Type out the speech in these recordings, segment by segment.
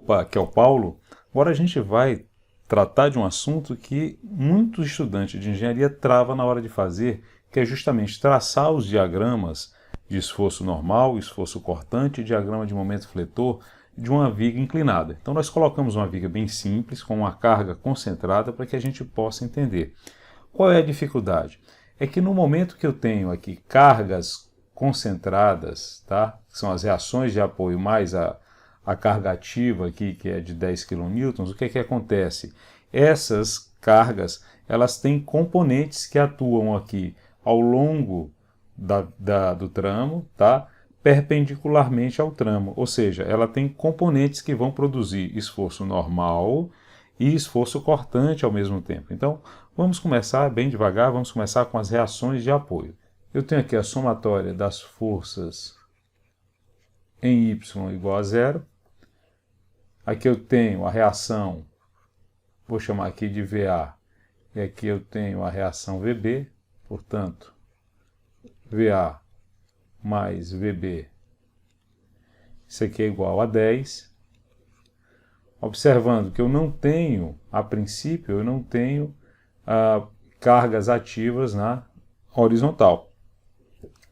Opa, aqui é o Paulo. Agora a gente vai tratar de um assunto que muito estudante de engenharia trava na hora de fazer, que é justamente traçar os diagramas de esforço normal, esforço cortante e diagrama de momento fletor de uma viga inclinada. Então nós colocamos uma viga bem simples, com uma carga concentrada, para que a gente possa entender. Qual é a dificuldade? É que no momento que eu tenho aqui cargas concentradas, tá? Que são as reações de apoio mais a carga ativa aqui, que é de 10 kN, o que acontece? Essas cargas, elas têm componentes que atuam aqui ao longo do tramo, tá? Perpendicularmente ao tramo, ou seja, ela tem componentes que vão produzir esforço normal e esforço cortante ao mesmo tempo. Então, vamos começar bem devagar, vamos começar com as reações de apoio. Eu tenho aqui a somatória das forças em Y igual a zero. Aqui eu tenho a reação, vou chamar aqui de VA, e aqui eu tenho a reação VB, portanto, VA mais VB, isso aqui é igual a 10. Observando que eu não tenho, a princípio, eu não tenho cargas ativas na horizontal.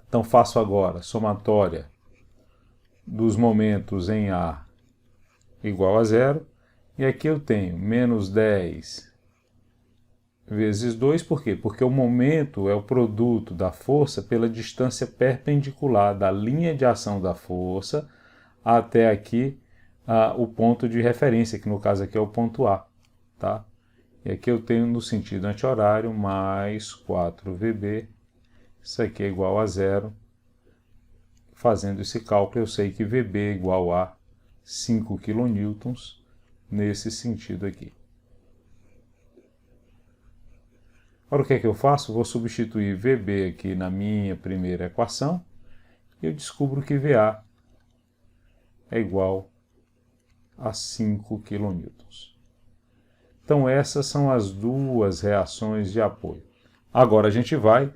Então faço agora somatória dos momentos em A igual a zero, e aqui eu tenho menos 10 vezes 2, por quê? Porque o momento é o produto da força pela distância perpendicular da linha de ação da força até aqui o ponto de referência, que no caso aqui é o ponto A, tá? E aqui eu tenho no sentido anti-horário mais 4VB, isso aqui é igual a zero. Fazendo esse cálculo eu sei que VB é igual a 5 kN nesse sentido aqui. Agora o que é que eu faço? Vou substituir VB aqui na minha primeira equação e eu descubro que VA é igual a 5 kN. Então essas são as duas reações de apoio. Agora a gente vai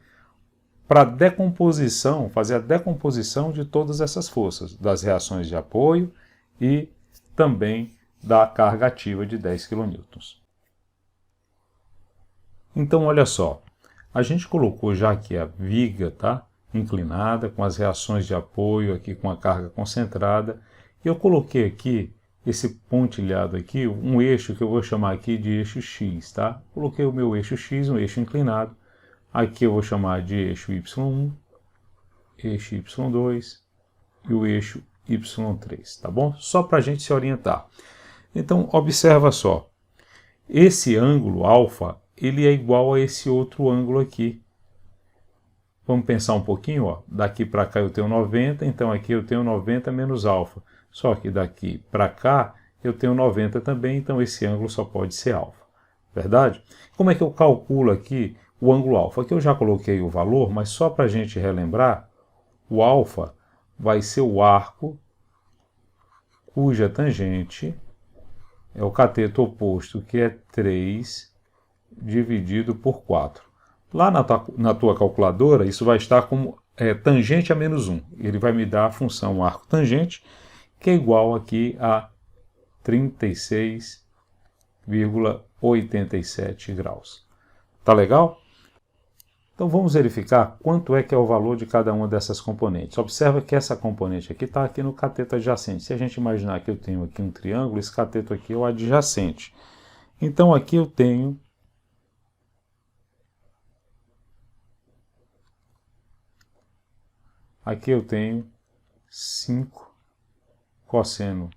para a decomposição, fazer a decomposição de todas essas forças, das reações de apoio e também da carga ativa de 10 kN. Então olha só, a gente colocou já aqui a viga, tá? Inclinada, com as reações de apoio aqui com a carga concentrada, e eu coloquei aqui esse pontilhado aqui, um eixo que eu vou chamar aqui de eixo X, tá? Coloquei o meu eixo X, um eixo inclinado, aqui eu vou chamar de eixo Y1, eixo Y2 e o eixo Y3, tá bom? Só para a gente se orientar. Então, observa só, esse ângulo alfa, ele é igual a esse outro ângulo aqui. Vamos pensar um pouquinho, ó. Daqui para cá eu tenho 90, então aqui eu tenho 90 menos alfa. Só que daqui para cá eu tenho 90 também, então esse ângulo só pode ser alfa. Verdade? Como é que eu calculo aqui o ângulo alfa? Aqui eu já coloquei o valor, mas só para a gente relembrar, o alfa vai ser o arco cuja tangente é o cateto oposto, que é 3 dividido por 4. Lá na tua calculadora, isso vai estar como tangente a menos 1. Ele vai me dar a função arco tangente, que é igual aqui a 36,87 graus. Tá legal? Então vamos verificar quanto é que é o valor de cada uma dessas componentes. Observa que essa componente aqui está aqui no cateto adjacente. Se a gente imaginar que eu tenho aqui um triângulo, esse cateto aqui é o adjacente. Então aqui eu tenho aqui eu tenho 5 cosseno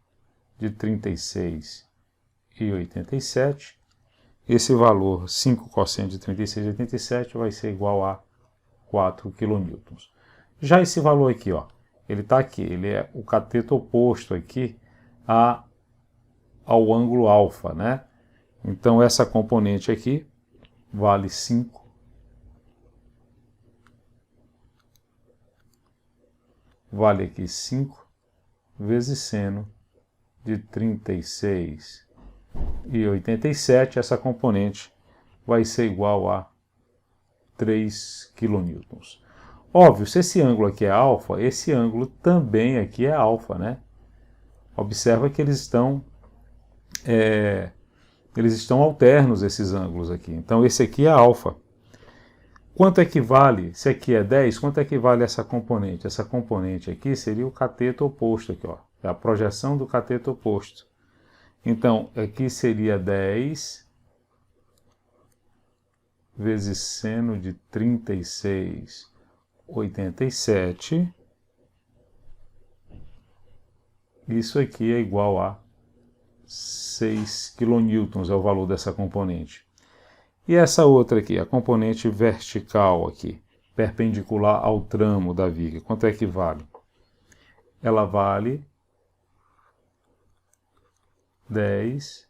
de 36,87. Esse valor, 5 cosseno de 36,87, vai ser igual a 4 kN. Já esse valor aqui, ó, ele está aqui, ele é o cateto oposto aqui ao ângulo alfa, né? Então essa componente aqui vale 5 vale aqui 5 vezes seno de 36,87, essa componente vai ser igual a 3 kN. Óbvio, se esse ângulo aqui é alfa, esse ângulo também aqui é alfa, né? Observa que eles estão eles estão alternos, esses ângulos aqui. Então esse aqui é alfa. Quanto equivale, se aqui é 10, quanto equivale essa componente? Essa componente aqui seria o cateto oposto, aqui, ó. É a projeção do cateto oposto. Então, aqui seria 10 vezes seno de 36,87. Isso aqui é igual a 6 kN, é o valor dessa componente. E essa outra aqui, a componente vertical aqui, perpendicular ao tramo da viga, quanto é que vale? Ela vale 10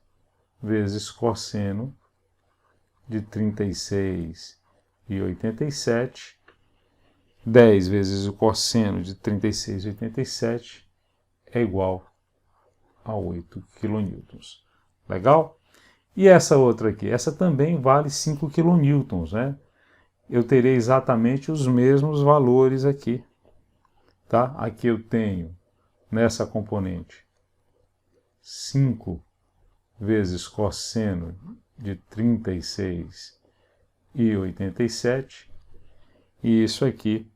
vezes cosseno de 36,87. 10 vezes o cosseno de 36,87 é igual a 8 kN. Legal? E essa outra aqui? Essa também vale 5 kN, né? Eu terei exatamente os mesmos valores aqui. Tá? Aqui eu tenho, nessa componente, 5 vezes cosseno de 36,87. E isso aqui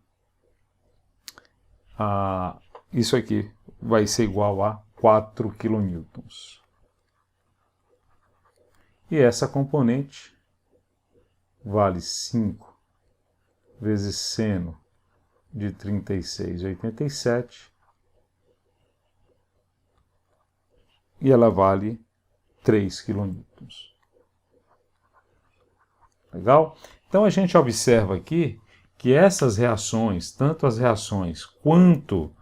vai ser igual a 4 kN. E essa componente vale 5 vezes seno de 36,87 e ela vale 3 kN. Legal? Então a gente observa aqui que essas reações, tanto as reações quanto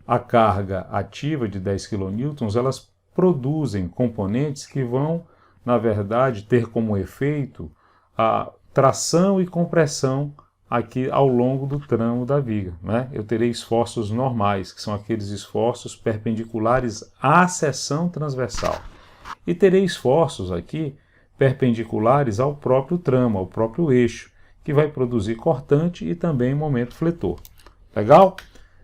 a carga ativa de 10 kN, elas produzem componentes que vão, na verdade, ter como efeito a tração e compressão aqui ao longo do tramo da viga, né? Eu terei esforços normais, que são aqueles esforços perpendiculares à seção transversal. E terei esforços aqui perpendiculares ao próprio tramo, ao próprio eixo, que vai produzir cortante e também momento fletor. Legal?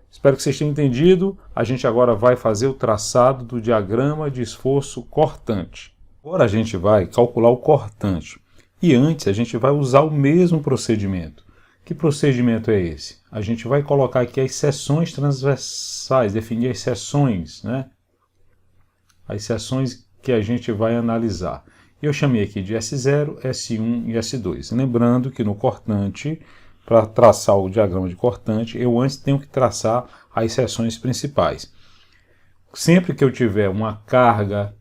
Espero que vocês tenham entendido. A gente agora vai fazer o traçado do diagrama de esforço cortante. Agora a gente vai calcular o cortante. E antes a gente vai usar o mesmo procedimento. Que procedimento é esse? A gente vai colocar aqui as seções transversais, definir as seções, né? As seções que a gente vai analisar. Eu chamei aqui de S0, S1 e S2. Lembrando que no cortante, para traçar o diagrama de cortante, eu antes tenho que traçar as seções principais. Sempre que eu tiver uma carga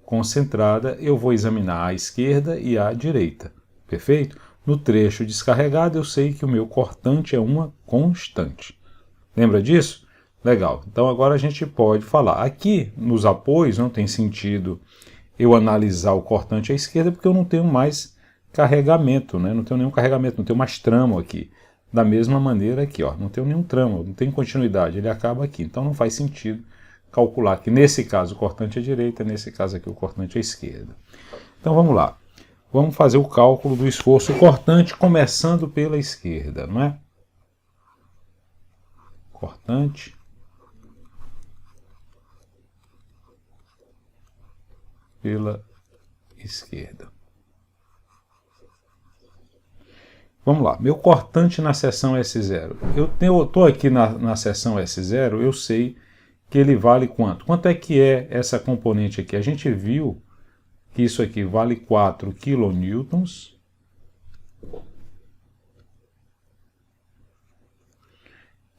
concentrada, eu vou examinar a esquerda e a direita. Perfeito? No trecho descarregado, eu sei que o meu cortante é uma constante. Lembra disso? Legal. Então agora a gente pode falar. Aqui nos apoios não tem sentido eu analisar o cortante à esquerda porque eu não tenho mais carregamento, né? Não tenho nenhum carregamento, não tenho mais tramo aqui. Da mesma maneira aqui, ó, não tenho nenhum tramo, não tem continuidade, ele acaba aqui. Então não faz sentido calcular que nesse caso o cortante é à direita, nesse caso aqui o cortante é à esquerda. Então vamos lá. Vamos fazer o cálculo do esforço cortante começando pela esquerda, não é? Cortante pela esquerda. Vamos lá, meu cortante na seção S0. Eu estou aqui na seção S0, eu sei que ele vale quanto? Quanto é que é essa componente aqui? A gente viu que isso aqui vale 4 kN,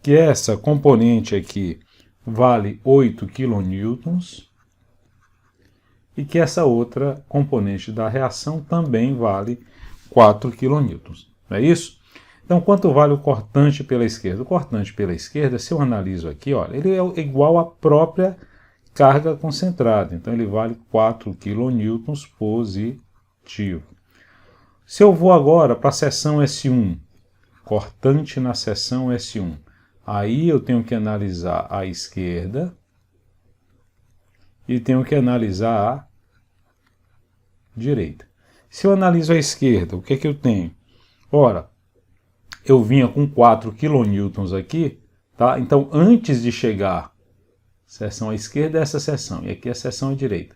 que essa componente aqui vale 8 kN, e que essa outra componente da reação também vale 4 kN. Não é isso? Então, quanto vale o cortante pela esquerda? O cortante pela esquerda, se eu analiso aqui, olha, ele é igual à própria carga concentrada. Então, ele vale 4 kN positivo. Se eu vou agora para a seção S1, cortante na seção S1, aí eu tenho que analisar a esquerda e tenho que analisar a direita. Se eu analiso a esquerda, o que é que eu tenho? Ora, eu vinha com 4 kN aqui, tá? Então, antes de chegar seção à esquerda é essa seção, e aqui é a seção à direita.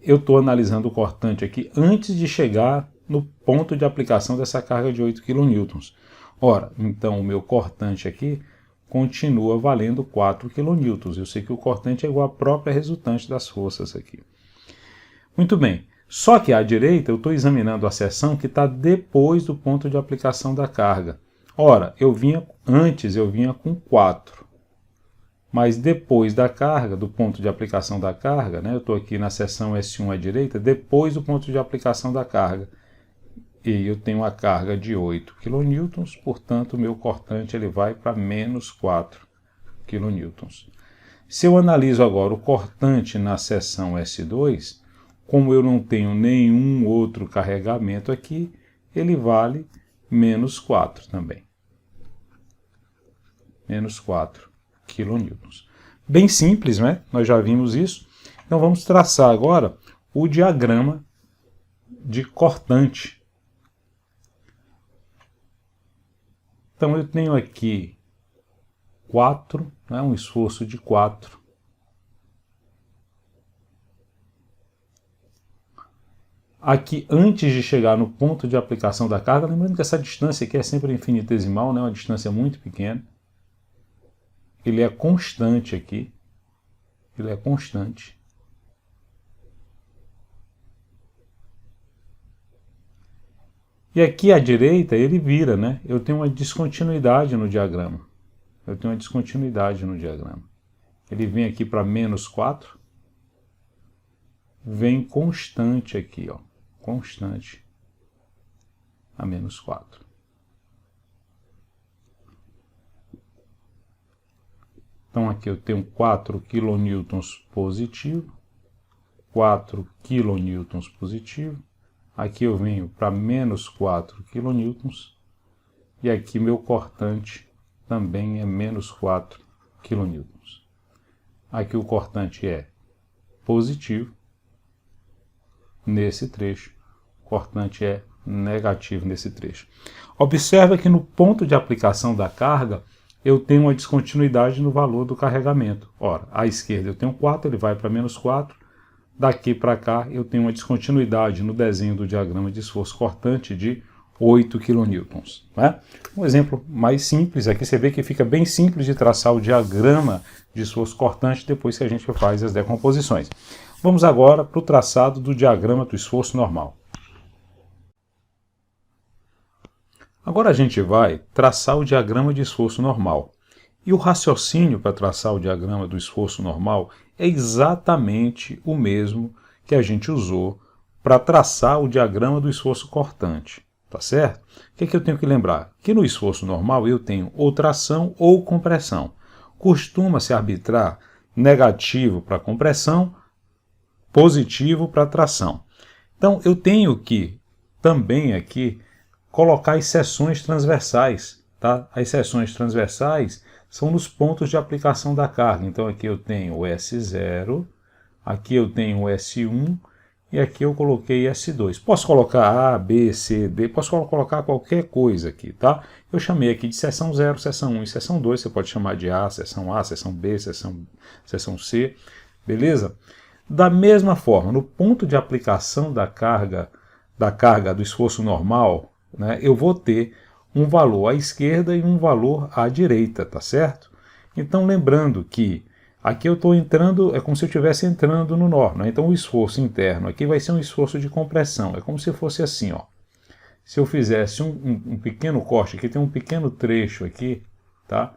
eu estou analisando o cortante aqui antes de chegar no ponto de aplicação dessa carga de 8 kN. Ora, então o meu cortante aqui continua valendo 4 kN. Eu sei que o cortante é igual à própria resultante das forças aqui. Muito bem. Só que à direita eu estou examinando a seção que está depois do ponto de aplicação da carga. Ora, antes eu vinha com 4. Mas depois da carga, do ponto de aplicação da carga, né, eu estou aqui na seção S1 à direita, depois do ponto de aplicação da carga. E eu tenho a carga de 8 kN, portanto o meu cortante ele vai para menos 4 kN. Se eu analiso agora o cortante na seção S2, como eu não tenho nenhum outro carregamento aqui, ele vale menos 4 também. Menos 4 kN. Bem simples, né? Nós já vimos isso. Então vamos traçar agora o diagrama de cortante. Então eu tenho aqui 4, né? Um esforço de 4. Aqui, antes de chegar no ponto de aplicação da carga, lembrando que essa distância aqui é sempre infinitesimal, né? Uma distância muito pequena. Ele é constante aqui. Ele é constante. E aqui à direita ele vira, né? Eu tenho uma descontinuidade no diagrama. Ele vem aqui para menos 4. Vem constante aqui, ó. Constante a menos 4. Então aqui eu tenho 4 kN positivo, 4 kN positivo, aqui eu venho para menos 4 kN, e aqui meu cortante também é menos 4 kN. Aqui o cortante é positivo, nesse trecho, o cortante é negativo nesse trecho. Observa que no ponto de aplicação da carga, eu tenho uma descontinuidade no valor do carregamento. Ora, à esquerda eu tenho 4, ele vai para menos 4. Daqui para cá eu tenho uma descontinuidade no desenho do diagrama de esforço cortante de 8 kN. Né? Um exemplo mais simples, aqui você vê que fica bem simples de traçar o diagrama de esforço cortante depois que a gente faz as decomposições. Vamos agora para o traçado do diagrama do esforço normal. Agora a gente vai traçar o diagrama de esforço normal. E o raciocínio para traçar o diagrama do esforço normal é exatamente o mesmo que a gente usou para traçar o diagrama do esforço cortante. Tá certo? O que é que eu tenho que lembrar? Que no esforço normal eu tenho ou tração ou compressão. Costuma-se arbitrar negativo para compressão, positivo para tração. Então eu tenho que também aqui colocar as seções transversais. Tá? As seções transversais são nos pontos de aplicação da carga. Então aqui eu tenho o S0, aqui eu tenho o S1 e aqui eu coloquei S2. Posso colocar A, B, C, D, posso colocar qualquer coisa aqui, tá? Eu chamei aqui de seção 0, seção 1 e seção 2, você pode chamar de A, seção B, seção C, beleza? Da mesma forma, no ponto de aplicação da carga do esforço normal, né, eu vou ter um valor à esquerda e um valor à direita, tá certo? Então lembrando que aqui eu estou entrando, é como se eu estivesse entrando no nó, né? Então o esforço interno aqui vai ser um esforço de compressão, é como se fosse assim, ó. Se eu fizesse um pequeno corte, aqui tem um pequeno trecho aqui, tá?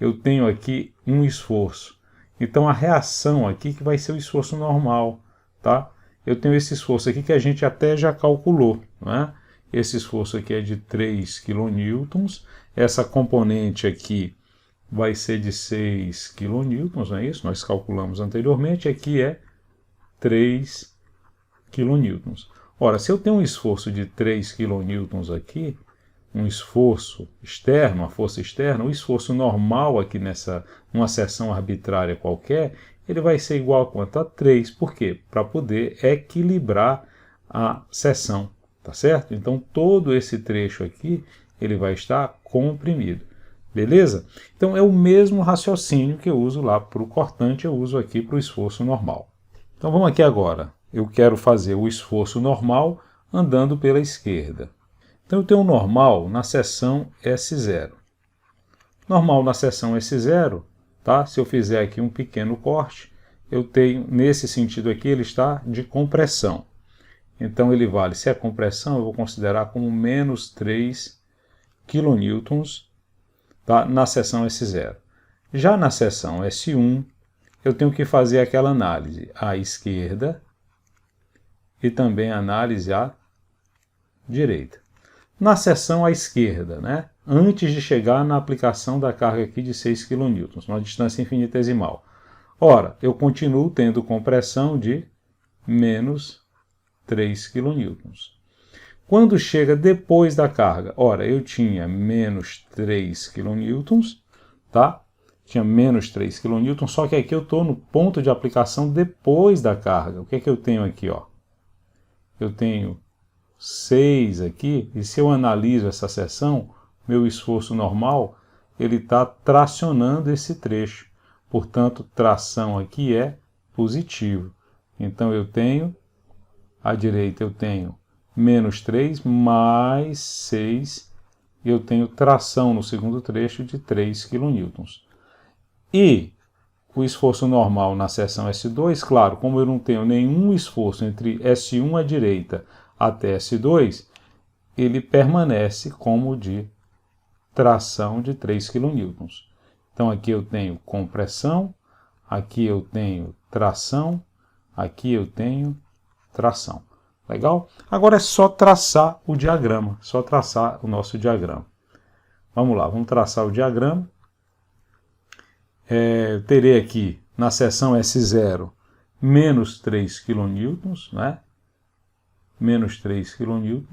Eu tenho aqui um esforço. Então a reação aqui que vai ser o esforço normal, tá? Eu tenho esse esforço aqui que a gente até já calculou, né? Esse esforço aqui é de 3 kN, essa componente aqui vai ser de 6 kN, não é isso? Nós calculamos anteriormente, aqui é 3 kN. Ora, se eu tenho um esforço de 3 kN aqui, um esforço externo, uma força externa, o esforço normal aqui numa seção arbitrária qualquer, ele vai ser igual a quanto? A 3. Por quê? Para poder equilibrar a seção, tá certo? Então todo esse trecho aqui, ele vai estar comprimido. Beleza? Então é o mesmo raciocínio que eu uso lá para o cortante, eu uso aqui para o esforço normal. Então vamos aqui agora eu quero fazer o esforço normal andando pela esquerda. Então eu tenho o normal na seção S0. Normal na seção S0, tá? Se eu fizer aqui um pequeno corte, eu tenho, nesse sentido aqui, ele está de compressão. Então ele vale, se é compressão, eu vou considerar como menos 3 kN, tá? Na seção S0. Já na seção S1, eu tenho que fazer aquela análise à esquerda e também a análise à direita. Na seção à esquerda, né? Antes de chegar na aplicação da carga aqui de 6 kN, uma distância infinitesimal. Ora, eu continuo tendo compressão de menos 3 kN. Quando chega depois da carga, ora, eu tinha menos 3 kN, tá? Tinha menos 3 kN, só que aqui eu estou no ponto de aplicação depois da carga. O que é que eu tenho aqui, ó? Eu tenho 6 aqui, e se eu analiso essa seção, meu esforço normal, ele está tracionando esse trecho. Portanto, tração aqui é positivo. Então eu tenho, à direita eu tenho menos 3 mais 6, e eu tenho tração no segundo trecho de 3 kN. E o esforço normal na seção S2, claro, como eu não tenho nenhum esforço entre S1 à direita até S2, ele permanece como de tração de 3 kN. Então aqui eu tenho compressão, aqui eu tenho tração, aqui eu tenho tração. Legal? Agora é só traçar o diagrama, só traçar o nosso diagrama. Vamos lá, vamos traçar o diagrama. Terei aqui na seção S0 menos 3 kN, né? Menos 3 kN.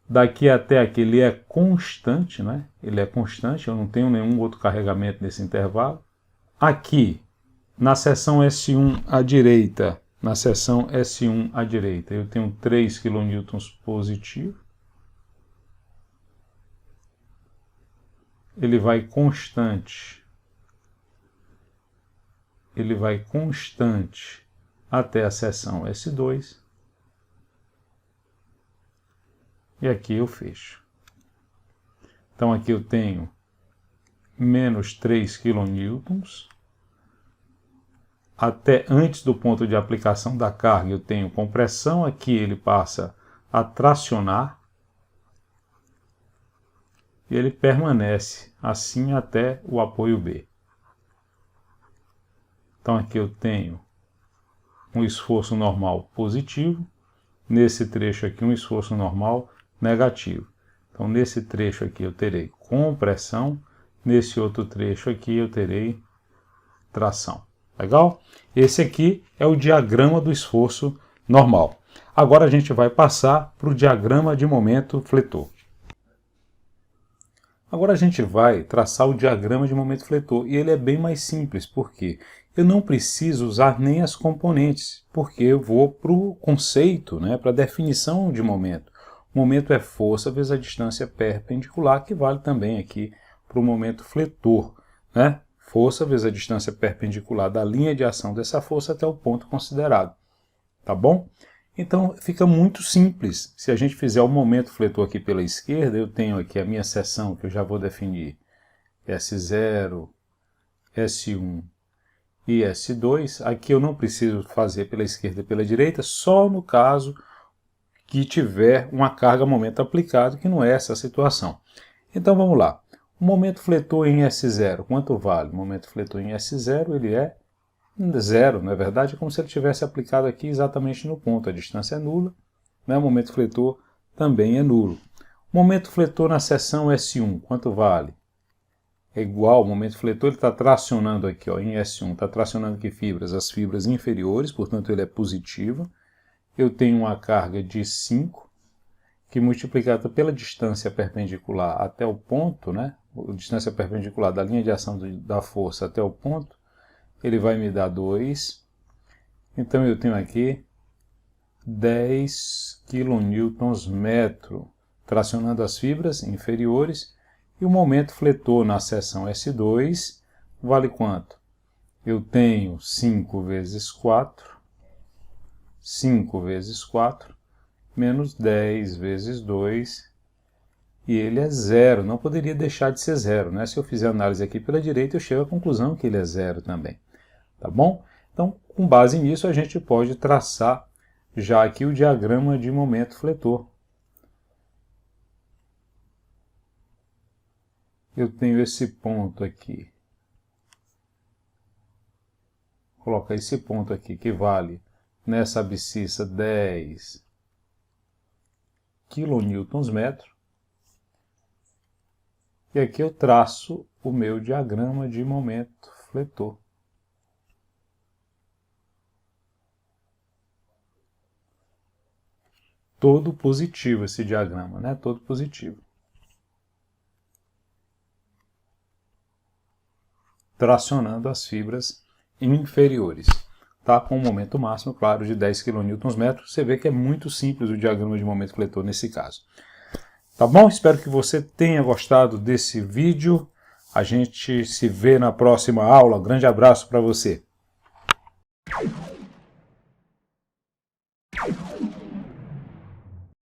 Daqui até aqui ele é constante, né? Ele é constante, eu não tenho nenhum outro carregamento nesse intervalo. Aqui, na seção S1 à direita, eu tenho 3 kN positivo. Ele vai constante até a seção S2. E aqui eu fecho. Então aqui eu tenho menos 3 kN. Até antes do ponto de aplicação da carga eu tenho compressão. Aqui ele passa a tracionar. E ele permanece assim até o apoio B. Então aqui eu tenho um esforço normal positivo. Nesse trecho aqui um esforço normal negativo. Então nesse trecho aqui eu terei compressão, nesse outro trecho aqui eu terei tração. Legal? Esse aqui é o diagrama do esforço normal. Agora a gente vai passar para o diagrama de momento fletor. Agora a gente vai traçar o diagrama de momento fletor, e ele é bem mais simples, porque eu não preciso usar nem as componentes, porque eu vou para o conceito, né, para a definição de momento. O momento é força vezes a distância perpendicular, que vale também aqui para o momento fletor, né? Força vezes a distância perpendicular da linha de ação dessa força até o ponto considerado. Tá bom? Então fica muito simples. Se a gente fizer o momento fletor aqui pela esquerda, eu tenho aqui a minha seção que eu já vou definir. S0, S1 e S2. Aqui eu não preciso fazer pela esquerda e pela direita, só no caso que tiver uma carga momento aplicado, que não é essa a situação. Então vamos lá. O momento fletor em S0, quanto vale? O momento fletor em S0, ele é zero, não é verdade? É como se ele tivesse aplicado aqui exatamente no ponto. A distância é nula, né? O momento fletor também é nulo. O momento fletor na seção S1, quanto vale? É igual, o momento fletor está tracionando aqui, ó, em S1, está tracionando que fibras? As fibras inferiores, portanto ele é positivo. Eu tenho uma carga de 5, que multiplicada pela distância perpendicular até o ponto, né? A distância perpendicular da linha de ação da força até o ponto, ele vai me dar 2. Então eu tenho aqui 10 kN tracionando as fibras inferiores. E o momento fletor na seção S2 vale quanto? Eu tenho 5 vezes 4, 5 vezes 4, menos 10 vezes 2, e ele é zero. Não poderia deixar de ser zero, né? Se eu fizer análise aqui pela direita, eu chego à conclusão que ele é zero também. Tá bom? Então, com base nisso, a gente pode traçar já aqui o diagrama de momento fletor. Eu tenho esse ponto aqui. Vou colocar esse ponto aqui que vale nessa abscissa 10 kNm. E aqui eu traço o meu diagrama de momento fletor. Todo positivo esse diagrama, né? Todo positivo. Tracionando as fibras inferiores. Tá? Com o momento máximo, claro, de 10 kNm. Você vê que é muito simples o diagrama de momento fletor nesse caso. Tá bom? Espero que você tenha gostado desse vídeo. A gente se vê na próxima aula. Grande abraço para você.